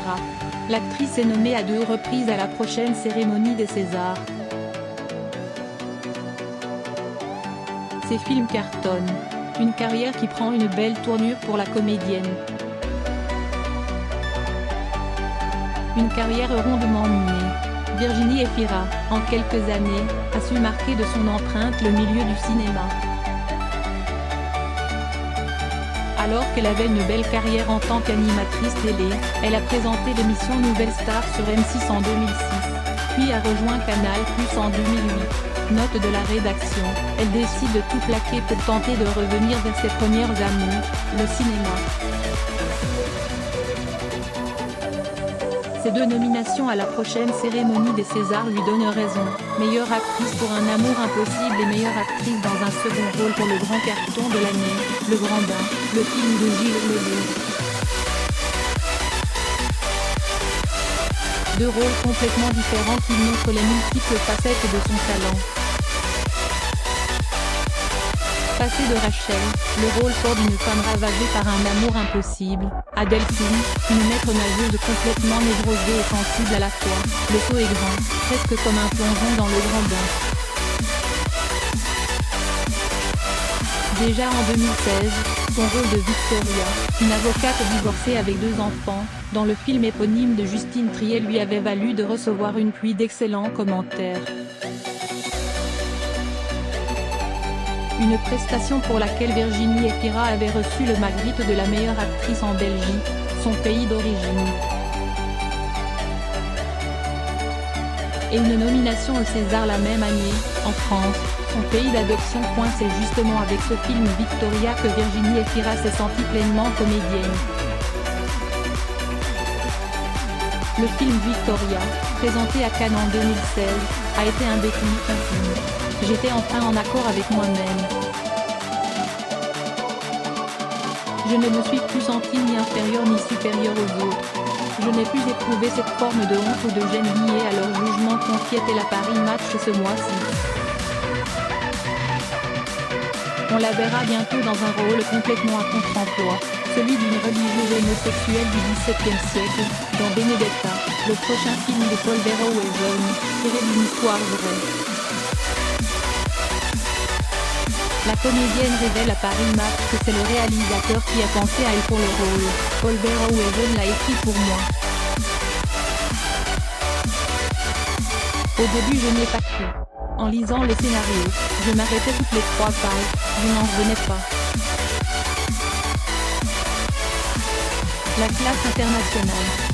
Efira. L'actrice est nommée à 2 reprises à la prochaine cérémonie des Césars. Ses films cartonnent. Une carrière qui prend une belle tournure pour la comédienne. Une carrière rondement menée. Virginie Efira, en quelques années, a su marquer de son empreinte le milieu du cinéma. Alors qu'elle avait une belle carrière en tant qu'animatrice télé, elle a présenté l'émission Nouvelle Star sur M6 en 2006, puis a rejoint Canal+ en 2008. Note de la rédaction, elle décide de tout plaquer pour tenter de revenir vers ses premières amours, le cinéma. Ces 2 nominations à la prochaine cérémonie des Césars lui donnent raison. Meilleure actrice pour Un amour impossible et meilleure actrice dans un second rôle pour le grand carton de l'année, Le Grand Bain, le film de Gilles Leloup. 2 rôles complètement différents qui montrent les multiples facettes de son talent. Passé de Rachel, le rôle fort d'une femme ravagée par un amour impossible, à Delphine, une maître nageuse complètement névrosée et sensible à la fois. Le saut est grand, presque comme un plongeon dans le grand bain. Déjà en 2016, son rôle de Victoria, une avocate divorcée avec 2 enfants, dans le film éponyme de Justine Triet lui avait valu de recevoir une pluie d'excellents commentaires. Une prestation pour laquelle Virginie Efira avait reçu le Magritte de la meilleure actrice en Belgique, son pays d'origine. Et une nomination au César la même année, en France, son pays d'adoption. C'est justement avec ce film Victoria que Virginie Efira s'est sentie pleinement comédienne. Le film Victoria, présenté à Cannes en 2016, a été un déclic intime. J'étais enfin en accord avec moi-même. Je ne me suis plus sentie ni inférieure ni supérieure aux autres. Je n'ai plus éprouvé cette forme de honte ou de gêne liée à leur jugement confiait à Paris Match ce mois-ci. On la verra bientôt dans un rôle complètement à contre-emploi, celui d'une religieuse homosexuelle du XVIIe siècle, dans Benedetta, le prochain film de Paul Verhoeven, tiré d'une histoire vraie. La comédienne révèle à Paris Match que c'est le réalisateur qui a pensé à elle pour le rôle. Paul Verhoeven l'a écrit pour moi. Au début je n'y ai pas cru. En lisant le scénario, je m'arrêtais toutes les 3 pages, je n'en revenais pas. La classe internationale.